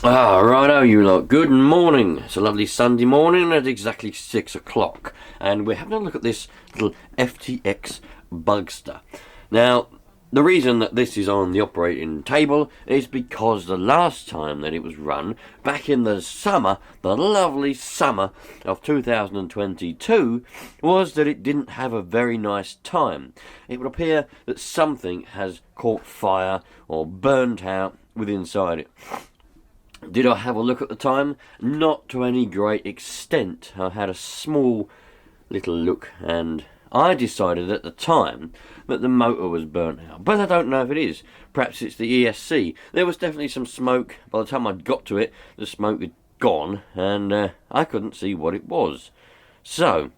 Ah, righto, you lot. Good morning. It's a lovely Sunday morning at exactly 6 o'clock, and we're having a look at this little FTX Bugsta. Now, the reason that this is on the operating table is because the last time that it was run, back in the summer, the lovely summer of 2022, was that it didn't have a very nice time. It would appear that something has caught fire or burnt out within inside it. Did I have a look at the time? Not to any great extent. I had a small little look, and I decided at the time that the motor was burnt out. But I don't know if it is. Perhaps it's the ESC. There was definitely some smoke. By the time I'd got to it, the smoke had gone, and I couldn't see what it was. So,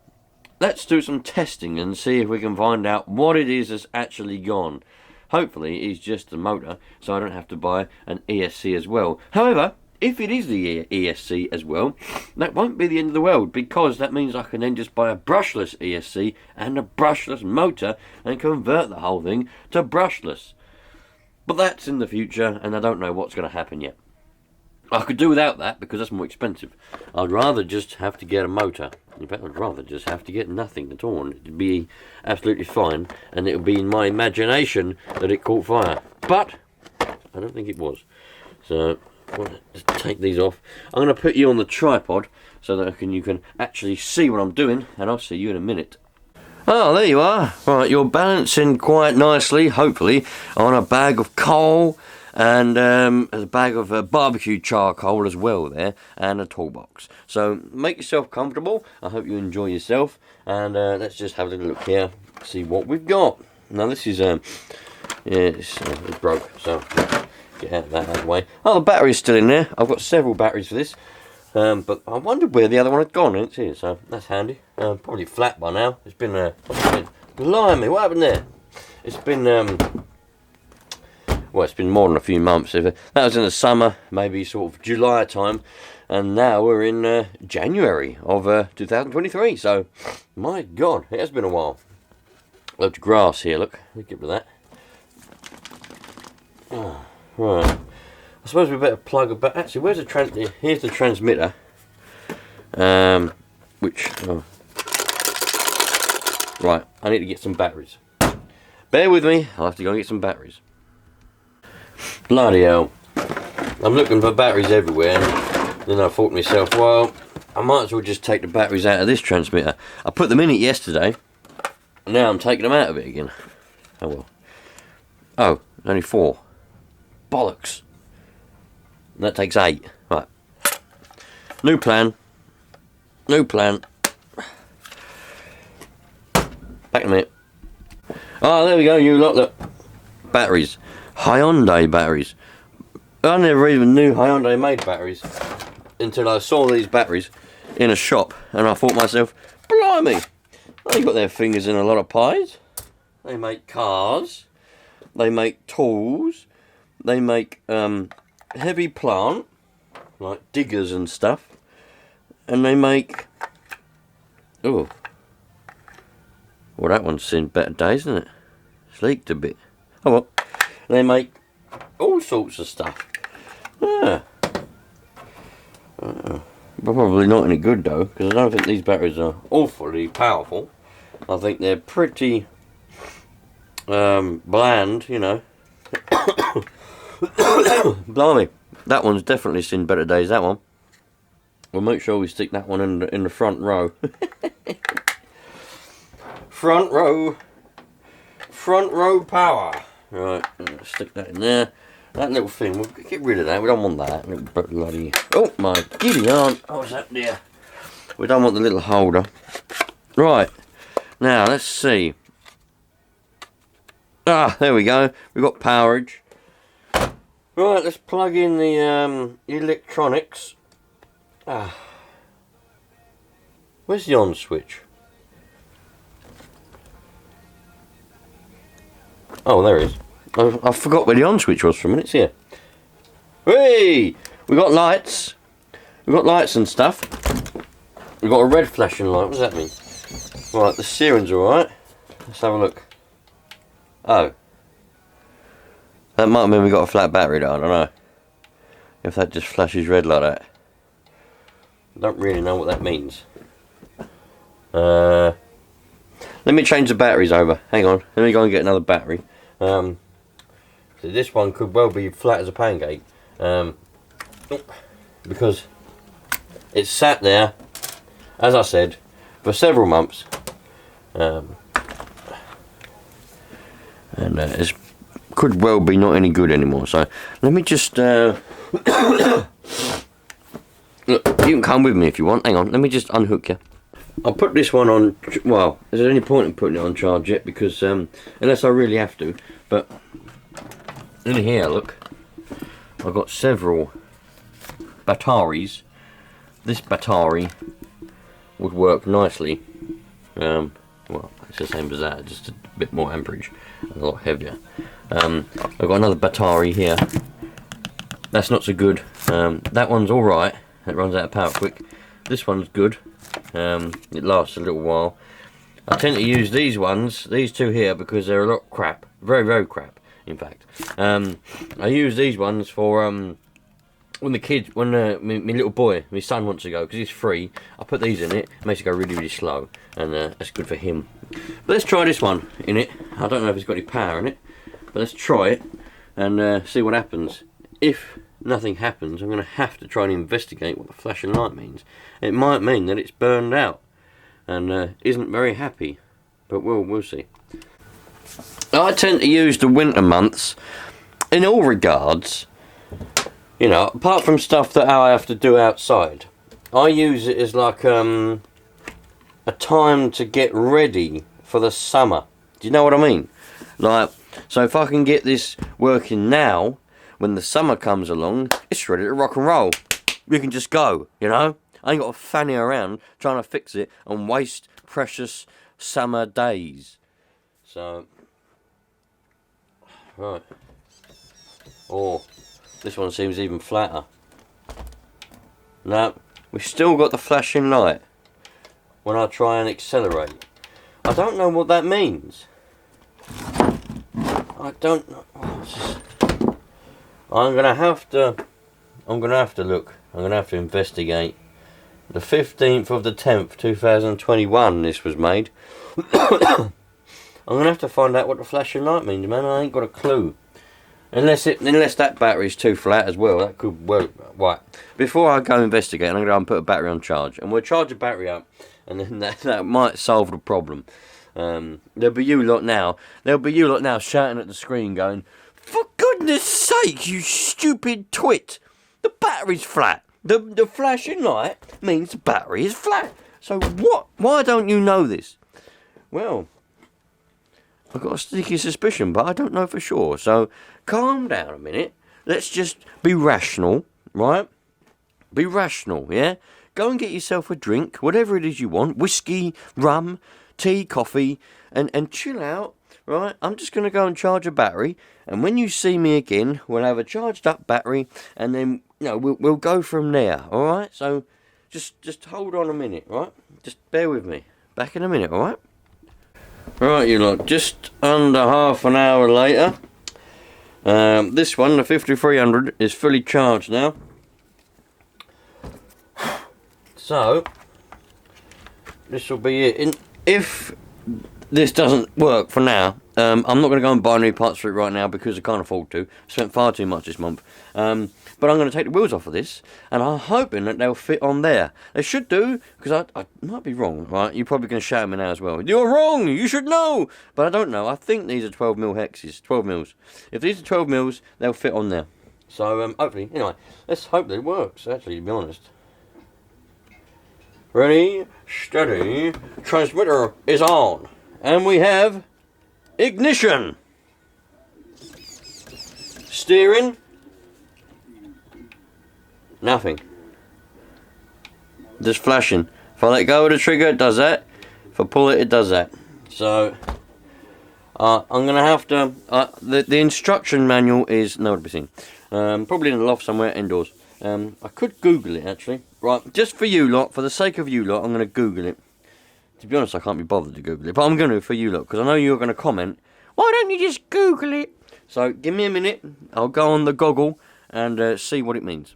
let's do some testing and see if we can find out what it is that's actually gone. Hopefully it's just the motor, so I don't have to buy an ESC as well. However, if it is the ESC as well, that won't be the end of the world, because that means I can then just buy a brushless ESC and a brushless motor and convert the whole thing to brushless. But that's in the future, and I don't know what's going to happen yet. I could do without that because that's more expensive. I'd rather just have to get a motor. In fact, I'd rather just have to get nothing at all, and it'd be absolutely fine, and it would be in my imagination that it caught fire. But I don't think it was. So I'll just take these off. I'm going to put you on the tripod so that you can actually see what I'm doing, and I'll see you in a minute. Oh, there you are. Right, you're balancing quite nicely, hopefully, on a bag of coal. And there's a bag of barbecue charcoal as well there, and a toolbox. So make yourself comfortable. I hope you enjoy yourself. And let's just have a little look here, see what we've got. Now this is, it's broke, so get out of the way. Oh, the battery's still in there. I've got several batteries for this. But I wondered where the other one had gone, and it's here, so that's handy. Probably flat by now. It's been, blimey, what happened there? It's been, well, it's been more than a few months. That was in the summer, maybe sort of July time, and now we're in January of 2023. So, my God, it has been a while. Loads of grass here. Look, let me get rid of that. Oh, right. I suppose we better plug it back. Actually, where's the here's the transmitter. Which right, I need to get some batteries. Bear with me. I'll have to go and get some batteries. Bloody hell. I'm looking for batteries everywhere, and then I thought to myself, well, I might as well just take the batteries out of this transmitter. I put them in it yesterday, and now I'm taking them out of it again. Oh well. Oh, only 4. Bollocks. And that takes 8. Right. New plan. New plan. Back in a minute. Oh, there we go, you lot, look. Batteries. Hyundai batteries. I never even knew Hyundai made batteries until I saw these batteries in a shop, and I thought to myself, blimey, they got their fingers in a lot of pies. They make cars, they make tools, they make heavy plant, like diggers and stuff, and they make, oh, well, that one's seen better days, isn't it? It's leaked a bit. Oh well. They make all sorts of stuff. Yeah. Probably not any good though, because I don't think these batteries are awfully powerful. I think they're pretty bland, you know. Blimey, that one's definitely seen better days, that one. We'll make sure we stick that one in the front row. Front row power. Right, stick that in there. That little thing, we'll get rid of that. We don't want that. Little bloody. Oh my giddy aunt. Oh, what's that there? We don't want the little holder. Right, now let's see. Ah, there we go. We've got powerage. Right, let's plug in the electronics. Ah, where's the on switch? Oh, there it is. I forgot where the on switch was for a minute. It's here. Hey! We got lights. We got lights and stuff. We got a red flashing light. What does that mean? Right, the steering's alright. Let's have a look. Oh. That might mean we got a flat battery though, I don't know. if that just flashes red like that. I don't really know what that means. Let me change the batteries over. Hang on, let me go and get another battery. So this one could well be flat as a pancake, because it's sat there, as I said, for several months, and it could well be not any good anymore. So let me just look, you can come with me if you want. Hang on, let me just unhook you. I'll put this one on. Well, is there any point in putting it on charge yet? Because unless I really have to. But in here, look, I've got several batteries. This battery would work nicely. Well, it's the same as that, just a bit more amperage, and a lot heavier. I've got another battery here. That's not so good. That one's all right. It runs out of power quick. This one's good. It lasts a little while. I tend to use these ones, these two here, because they're a lot crap. Very, very crap, in fact. I use these ones for when the kids, when my little boy, my son wants to go, because he's free, I put these in it. It makes it go really, really slow, and that's good for him. But let's try this one in it. I don't know if it's got any power in it, but let's try it and see what happens. If nothing happens, I'm going to have to try and investigate what the flashing light means. It might mean that it's burned out and isn't very happy, but we'll see. I tend to use the winter months in all regards, you know, apart from stuff that I have to do outside. I use it as like a time to get ready for the summer. Do you know what I mean? Like, so if I can get this working now, when the summer comes along, it's ready to rock and roll. We can just go, you know? I ain't got to fanny around trying to fix it and waste precious summer days. So, right. Oh, this one seems even flatter. No, we've still got the flashing light when I try and accelerate. I don't know what that means. I don't know. I'm gonna have to look. I'm gonna have to investigate. The 15th of the 10th, 2021. This was made. I'm gonna have to find out what the flashing light means, man. I ain't got a clue. Unless that battery's too flat as well. That could work. Right. Before I go investigate, I'm gonna go and put a battery on charge, and we'll charge the battery up, and then that might solve the problem. There'll be you lot now shouting at the screen, going, "For goodness sake, you stupid twit! The battery's flat. The flashing light means the battery is flat. So what? Why don't you know this?" Well, I've got a sneaky suspicion, but I don't know for sure. So calm down a minute. Let's just be rational, right? Be rational, yeah? Go and get yourself a drink, whatever it is you want. Whiskey, rum, tea, coffee, and chill out, right? I'm just going to go and charge a battery, and when you see me again, we'll have a charged up battery, and then, you know, we'll go from there, all right? So just hold on a minute, right? Just bear with me. Back in a minute, all right? Right, you lot, just under half an hour later. This one, the 5300, is fully charged now. So, this will be it. If this doesn't work for now, I'm not going to go and buy new parts for it right now because I can't afford to. I spent far too much this month. But I'm going to take the wheels off of this, and I'm hoping that they'll fit on there. They should do, because I might be wrong, right? You're probably going to shout at me now as well. "You're wrong! You should know!" But I don't know. I think these are 12mm hexes. 12 mils. If these are 12 mils, they'll fit on there. So, hopefully, anyway, let's hope that it works, actually, to be honest. Ready, steady, transmitter is on. And we have ignition. Steering. Nothing. Just flashing. If I let go of the trigger, it does that. If I pull it, it does that. So, I'm going to have to... the instruction manual is nowhere to be seen. Probably in the loft somewhere indoors. I could Google it, actually. Right, just for you lot, for the sake of you lot, I'm going to Google it. To be honest, I can't be bothered to Google it, but I'm going to for you lot, because I know you're going to comment, "Why don't you just Google it?" So, give me a minute. I'll go on the Goggle, and see what it means.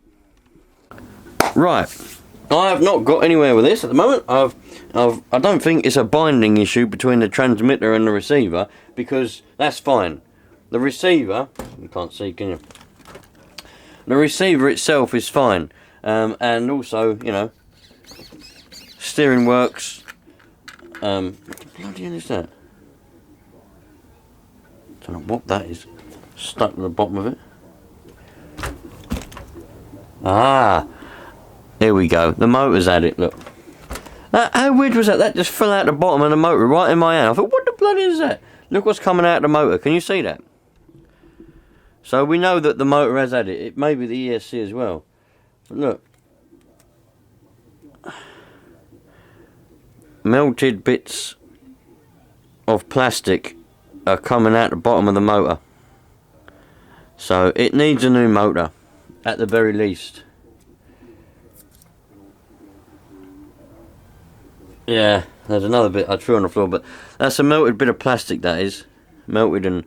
Right, I have not got anywhere with this at the moment. I don't think it's a binding issue between the transmitter and the receiver, because that's fine. The receiver, you can't see, can you? The receiver itself is fine, and also, you know, steering works. What the bloody hell is that? Don't know what that is. Stuck to the bottom of it. Ah, here we go. The motor's at it. Look. How weird was that? That just fell out the bottom of the motor right in my hand. I thought, what the bloody is that? Look what's coming out of the motor. Can you see that? So we know that the motor has had it. It may be the ESC as well. But look. Melted bits of plastic are coming out the bottom of the motor. So it needs a new motor, at the very least. Yeah, there's another bit I threw on the floor, but that's a melted bit of plastic, that is. Melted, and,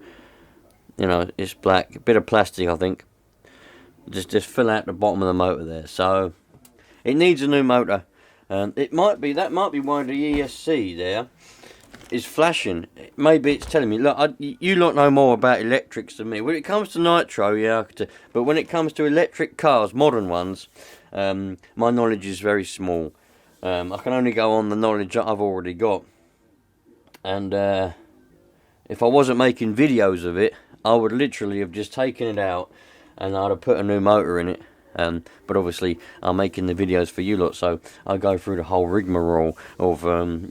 you know, it's black. A bit of plastic, I think. Just fill out the bottom of the motor there. So it needs a new motor. That might be why the ESC there is flashing. Maybe it's telling me, look, you lot know more about electrics than me. When it comes to Nitro, yeah, but when it comes to electric cars, modern ones, my knowledge is very small. I can only go on the knowledge that I've already got. And if I wasn't making videos of it, I would literally have just taken it out and I'd have put a new motor in it. But obviously I'm making the videos for you lot, so I go through the whole rigmarole of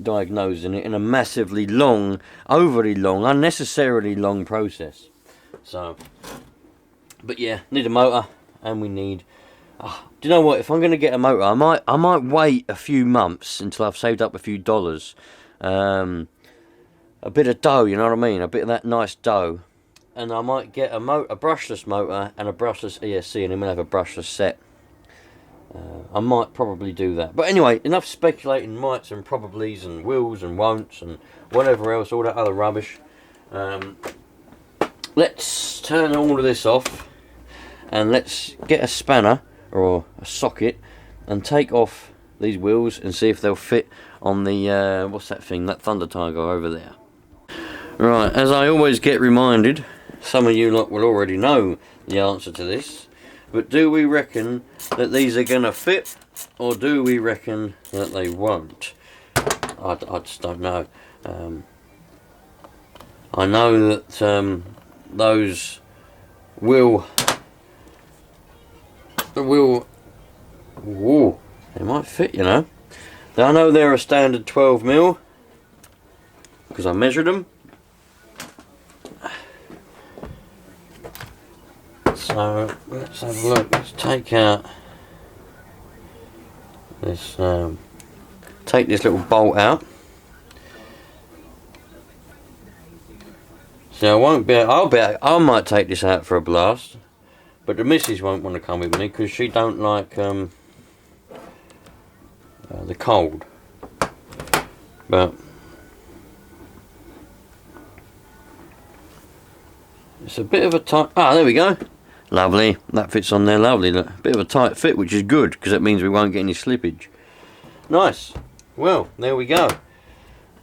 diagnosing it in a massively long, overly long, unnecessarily long process. So, but yeah, need a motor, and we need. Do you know what? If I'm going to get a motor, I might wait a few months until I've saved up a few dollars, a bit of dough. You know what I mean? A bit of that nice dough. And I might get a brushless motor and a brushless ESC, and then we'll have a brushless set. I might probably do that. But anyway, enough speculating mights and probablys and wills and won'ts and whatever else, all that other rubbish. Let's turn all of this off, and let's get a spanner or a socket and take off these wheels and see if they'll fit on the, what's that thing, that Thunder Tiger over there. Right, as I always get reminded, some of you lot will already know the answer to this, but do we reckon that these are going to fit, or do we reckon that they won't? I just don't know. I know that those will, whoa, they might fit, you know. Now, I know they're a standard 12mm, because I measured them. So let's have a look. Let's take out this. Take this little bolt out. So I won't be. I might take this out for a blast, but the missus won't want to come with me because she don't like the cold. But it's a bit of a tight. Ah, there we go. Lovely, that fits on there, lovely. Look, bit of a tight fit, which is good, because that means we won't get any slippage. Nice. Well, there we go.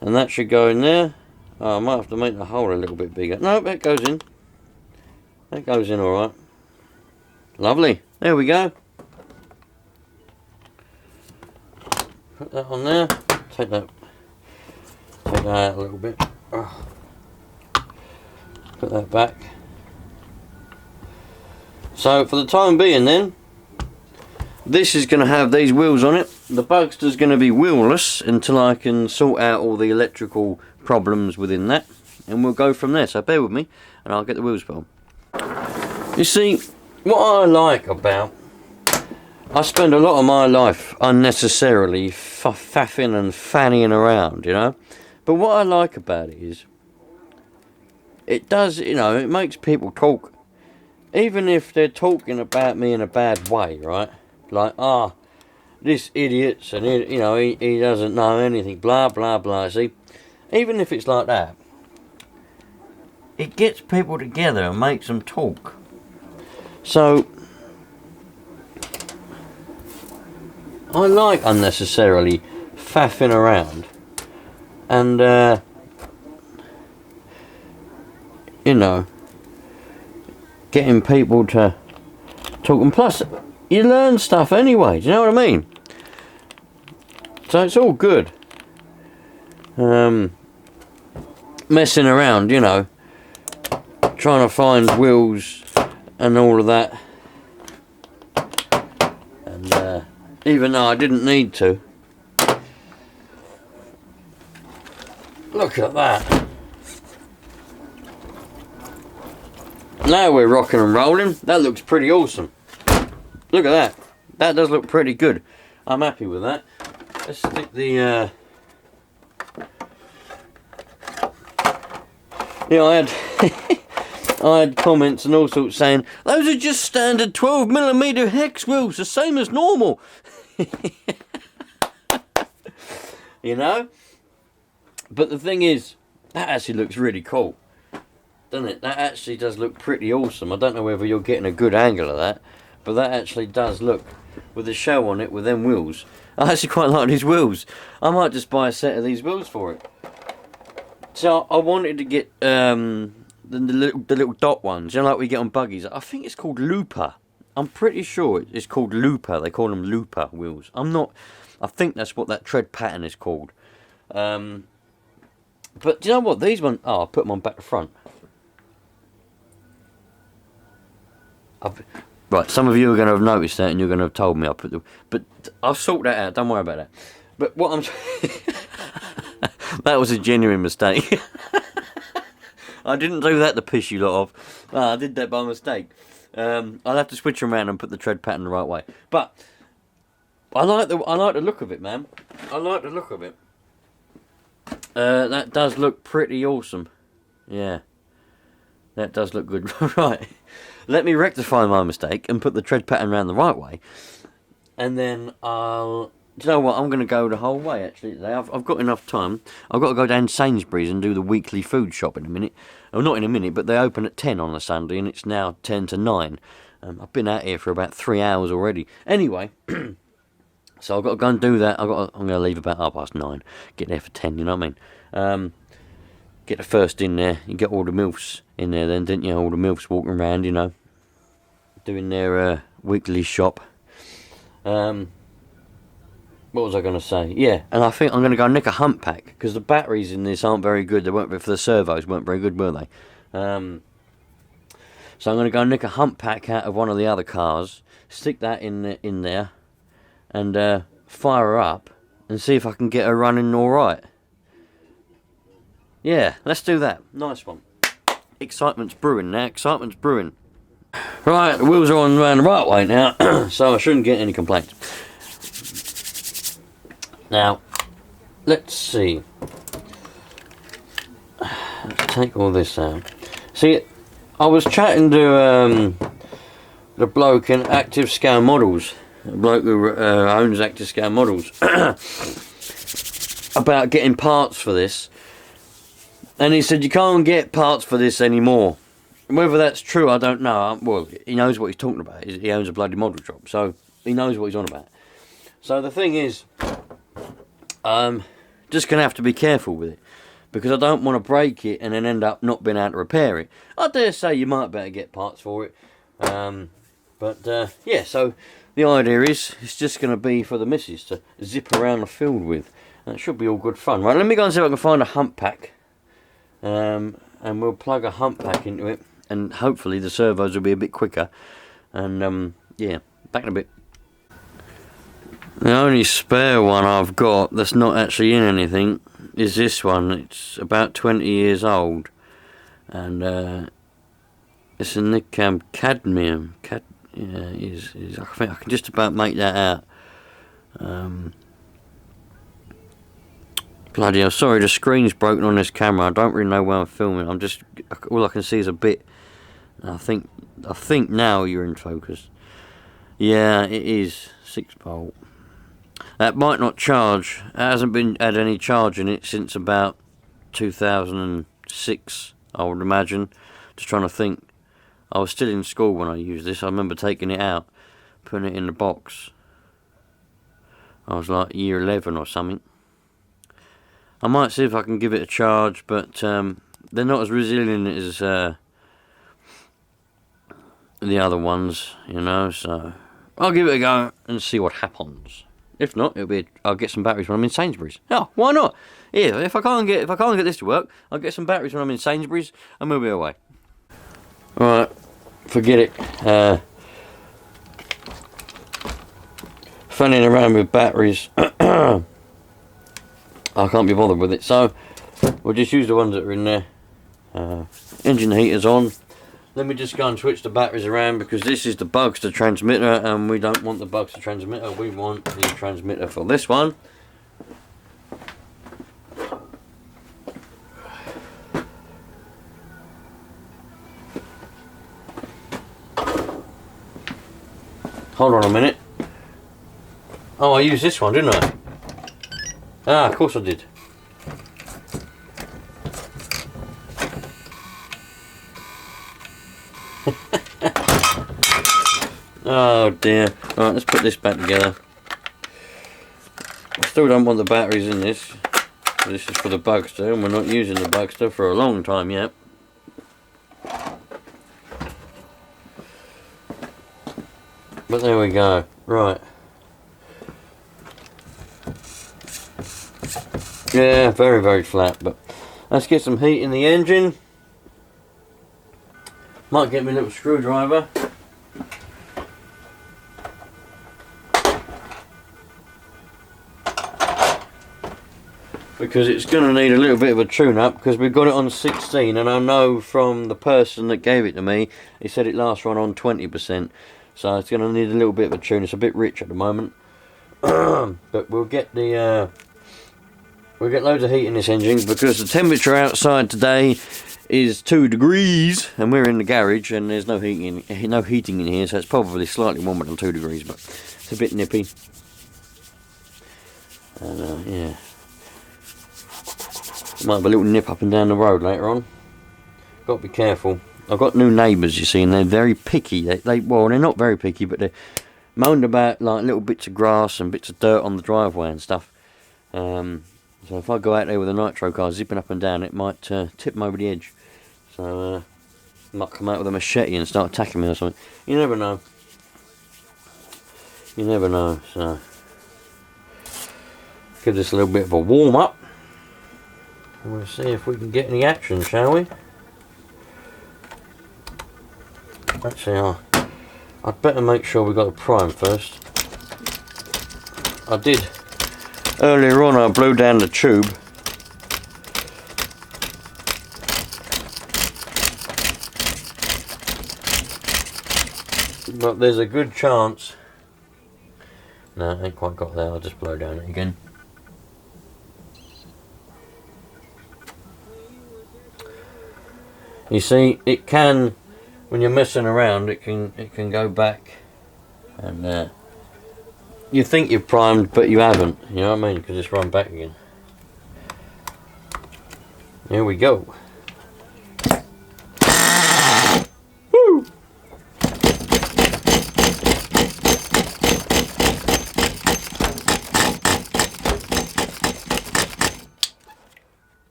And that should go in there. Oh, I might have to make the hole a little bit bigger. No, that goes in. That goes in alright. Lovely. There we go. Put that on there. Take that out a little bit. Oh. Put that back. So for the time being then, this is going to have these wheels on it. The Bugsta's going to be wheelless until I can sort out all the electrical problems within that, and we'll go from there. So bear with me and I'll get the wheels put on. You see, what I like about, I spend a lot of my life unnecessarily faffing and fannying around, you know. But what I like about it is, it does, you know, it makes people talk. Even if they're talking about me in a bad way, right? Like, this idiot's, and you know, he doesn't know anything, blah, blah, blah. See, even if it's like that, it gets people together and makes them talk. So, I like unnecessarily faffing around and you know, getting people to talk, and plus you learn stuff anyway, do you know what I mean? So it's all good. Messing around, you know, trying to find wheels and all of that, and even though I didn't need to. Look at that. Now we're rocking and rolling. That looks pretty awesome. Look at that. That does look pretty good. I'm happy with that. Let's stick the yeah, I had comments and all sorts saying those are just standard 12mm hex wheels, the same as normal. You know? But the thing is, that actually looks really cool, doesn't it? That actually does look pretty awesome. I don't know whether you're getting a good angle of that, but that actually does look, with the show on it, with them wheels. I actually quite like these wheels. I might just buy a set of these wheels for it. So I wanted to get the little dot ones, you know, like we get on buggies. I think it's called Looper. I'm pretty sure it's called Looper. They call them Looper wheels. I think that's what that tread pattern is called. But do you know what? These ones... Oh, I'll put them on back to front. Right, some of you are going to have noticed that and you're going to have told me. But I'll sort that out. Don't worry about that. But what I'm... That was a genuine mistake. I didn't do that to piss you lot off. I did that by mistake. I'll have to switch them around and put the tread pattern the right way. But I like the look of it, man. I like the look of it. That does look pretty awesome. Yeah. That does look good. Right. Let me rectify my mistake and put the tread pattern around the right way. And then I'll... Do you know what? I'm going to go the whole way, actually, today. I've got enough time. I've got to go down Sainsbury's and do the weekly food shop in a minute. Well, not in a minute, but they open at 10 on a Sunday, and it's now 10 to 9. I've been out here for about 3 hours already. Anyway, so I've got to go and do that. I'm going to leave about 9:30. Get there for 10, you know what I mean? Get the first in there. You get all the MILFs in there then, didn't you? All the MILFs walking around, you know, doing their weekly shop. What was I going to say? Yeah, and I think I'm going to go nick a hump pack, because the batteries in this aren't very good. They weren't for the servos, weren't very good, were they? So I'm going to go nick a hump pack out of one of the other cars, stick that in there, and fire her up, and see if I can get her running all right. Yeah, let's do that. Nice one. Excitement's brewing now. Excitement's brewing. Right, the wheels are on around the right way now, so I shouldn't get any complaints. Now, let's see. Let's take all this out. See, I was chatting to the bloke in Active Scale Models, the bloke who owns Active Scale Models, about getting parts for this. And he said, you can't get parts for this anymore. Whether that's true, I don't know. Well, he knows what he's talking about. He owns a bloody model shop, so he knows what he's on about. So the thing is... just going to have to be careful with it, because I don't want to break it and then end up not being able to repair it. I dare say you might better get parts for it. Yeah, so the idea is it's just going to be for the missus to zip around the field with. And it should be all good fun. Right, let me go and see if I can find a hump pack. And we'll plug a hump pack into it, and hopefully the servos will be a bit quicker. And yeah, back in a bit. The only spare one I've got that's not actually in anything is this one. It's about 20 years old, and it's a Nicam cadmium. Yeah, is I think I can just about make that out. Bloody hell! Sorry, the screen's broken on this camera. I don't really know where I'm filming. All I can see is a bit. I think now you're in focus. Yeah, it is 6-volt. That might not charge. It hasn't been had any charge in it since about 2006, I would imagine. Just trying to think. I was still in school when I used this. I remember taking it out, putting it in the box. I was like year 11 or something. I might see if I can give it a charge, but they're not as resilient as the other ones, you know, so I'll give it a go and see what happens. If not, I'll get some batteries when I'm in Sainsbury's. Oh, why not? Yeah, if I can't get this to work, I'll get some batteries when I'm in Sainsbury's and we'll be away. Alright, forget it. Fanning around with batteries, I can't be bothered with it, so we'll just use the ones that are in there. Engine heater's on. Let me just go and switch the batteries around, because this is the Bugsta transmitter and we don't want the Bugsta transmitter, we want the transmitter for this one. Hold on a minute. Oh, I used this one, didn't I? Ah, of course I did. Oh dear. Alright, let's put this back together. I still don't want the batteries in this. This is for the Bugsta, and we're not using the Bugsta for a long time yet. But there we go. Right. Yeah, very, very flat, but let's get some heat in the engine. Might get me a little screwdriver. Because it's going to need a little bit of a tune-up, because we've got it on 16, and I know from the person that gave it to me, he said it lasts on 20%, so it's going to need a little bit of a tune. It's a bit rich at the moment. But we'll get loads of heat in this engine, because the temperature outside today is 2 degrees, and we're in the garage, and there's no heating in here, so it's probably slightly warmer than 2 degrees, but it's a bit nippy. And yeah, might have a little nip up and down the road later on. Got to be careful. I've got new neighbours, you see, and they're very picky. Well, they're not very picky, but they're moaned about like little bits of grass and bits of dirt on the driveway and stuff. So if I go out there with a Nitro car zipping up and down, it might tip them over the edge. So I might come out with a machete and start attacking me or something. You never know. You never know. So give this a little bit of a warm up. And we'll see if we can get any action, shall we? Actually, I'd better make sure we got a prime first. I did. Earlier on, I blew down the tube. But there's a good chance. No, I ain't quite got there. I'll just blow down it again. You see, it can, when you're messing around, it can go back, and you think you've primed, but you haven't. You know what I mean? You can just run back again. Here we go. Woo!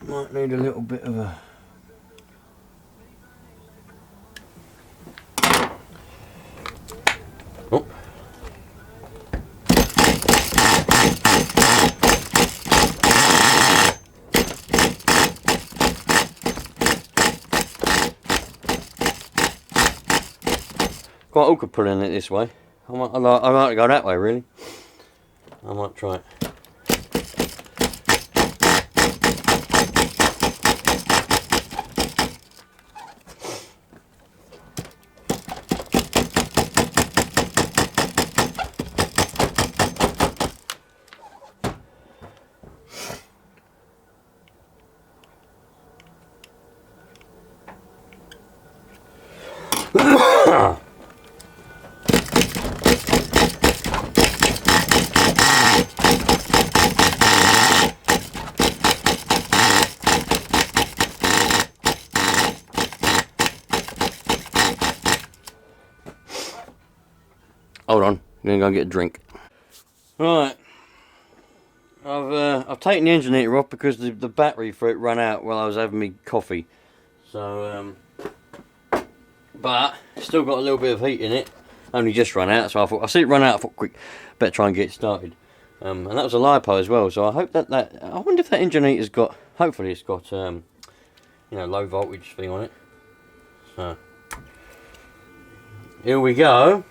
Might need a little bit of a... Oh. Quite awkward pulling it this way. I might go that way, really. I might try it. Hold on, I'm gonna go get a drink. Right, I've taken the engine heater off because the battery for it ran out while I was having me coffee. So but still got a little bit of heat in it. Only just run out, so I thought I see it run out. I thought, quick, better try and get it started. And that was a LiPo as well. So I hope that I wonder if that engine heater's got. Hopefully it's got you know, low voltage thing on it. So here we go.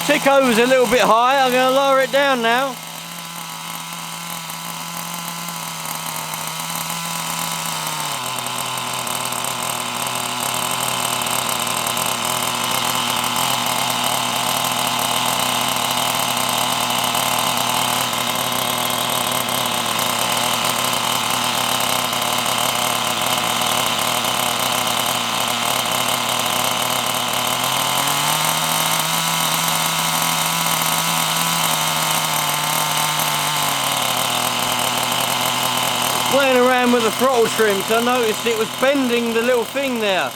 Ticko's a little bit high, I'm going to lower it down now. Playing around with the throttle trim, so I noticed it was bending the little thing there.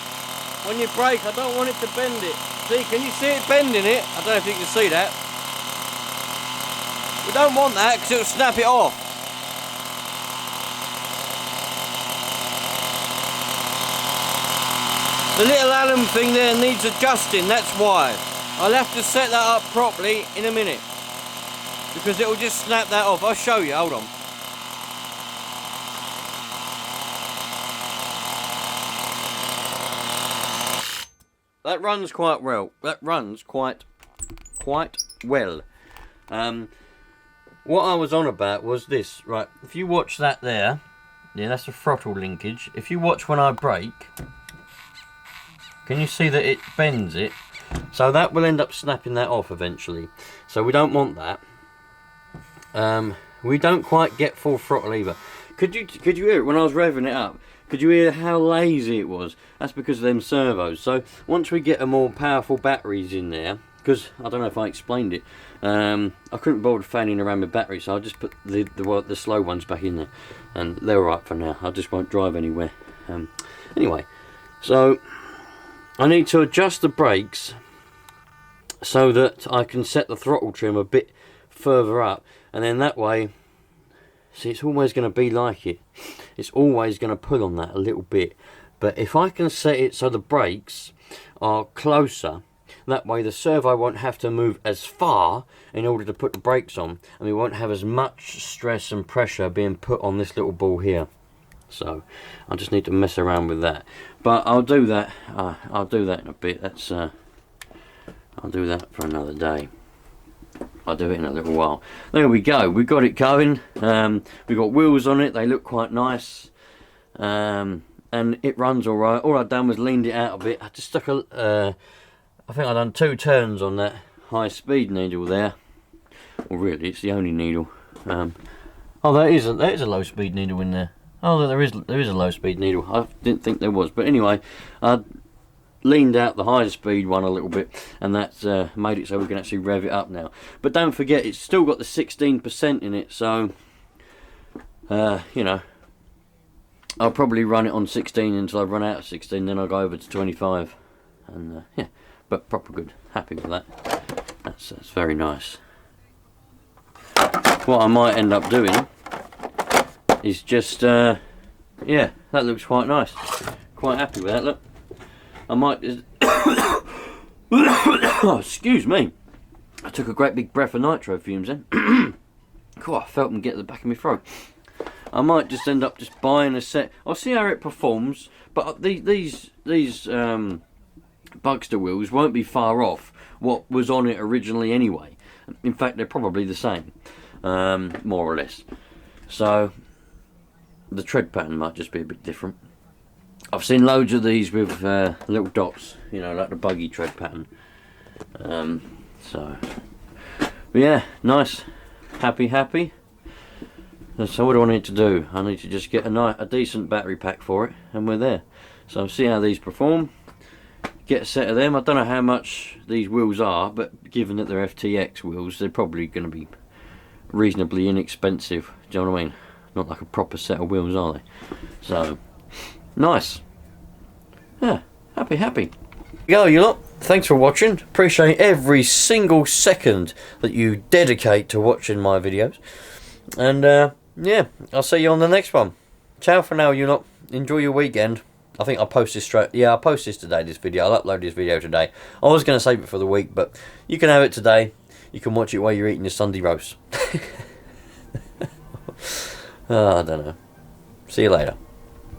When you brake, I don't want it to bend it. See, can you see it bending it? I don't know if you can see that. We don't want that because it'll snap it off. The little Allen thing there needs adjusting, that's why. I'll have to set that up properly in a minute, because it will just snap that off. I'll show you, hold on. That runs quite well. That runs quite well. What I was on about was this, right? If you watch that there, yeah, that's the throttle linkage. If you watch when I brake, can you see that it bends it? So that will end up snapping that off eventually. So we don't want that. We don't quite get full throttle either. Could you hear it when I was revving it up? Could you hear how lazy it was? That's because of them servos. So once we get a more powerful batteries in there, because I don't know if I explained it, I couldn't bother fanning around with batteries, so I just put the slow ones back in there, and they're alright for now. I just won't drive anywhere. Anyway, so I need to adjust the brakes so that I can set the throttle trim a bit further up, and then that way, see, it's always going to be like it. It's always going to pull on that a little bit. But if I can set it so the brakes are closer, that way the servo won't have to move as far in order to put the brakes on, and we won't have as much stress and pressure being put on this little ball here. So I just need to mess around with that. But I'll do that. I'll do that in a bit. That's I'll do that for another day. I'll do it in a little while. There we go. We got it going. We got wheels on it. They look quite nice, and it runs all right. All I've done was leaned it out a bit. I just stuck a. I think I've done 2 turns on that high speed needle there. Well, really, it's the only needle. Oh, there is a low speed needle in there. Oh, there is a low speed needle. I didn't think there was, but anyway, I leaned out the higher speed one a little bit, and that's made it so we can actually rev it up now. But don't forget, it's still got the 16% in it, so you know, I'll probably run it on 16 until I run out of 16, then I'll go over to 25, and yeah, but proper good. Happy with that. That's very nice. What I might end up doing is just yeah, that looks quite nice. Quite happy with that. Look, I might just oh, excuse me, I took a great big breath of nitro fumes then. Cool, I felt them get at the back of my throat. I might just end up just buying a set. I'll see how it performs, but these Bugsta wheels won't be far off what was on it originally anyway. In fact, they're probably the same, more or less. So the tread pattern might just be a bit different. I've seen loads of these with little dots, you know, like the buggy tread pattern. So, but yeah, nice, happy. So what do I need to do? I need to just get a decent battery pack for it, and we're there. So see how these perform. Get a set of them. I don't know how much these wheels are, but given that they're FTX wheels, they're probably going to be reasonably inexpensive. Do you know what I mean? Not like a proper set of wheels, are they? So, nice. Yeah, happy. Go, you lot. Thanks for watching. Appreciate every single second that you dedicate to watching my videos. And yeah, I'll see you on the next one. Ciao for now, you lot. Enjoy your weekend. I think I'll post this I'll post this today, this video. I'll upload this video today. I was going to save it for the week, but you can have it today. You can watch it while you're eating your Sunday roast. Oh, I don't know. See you later.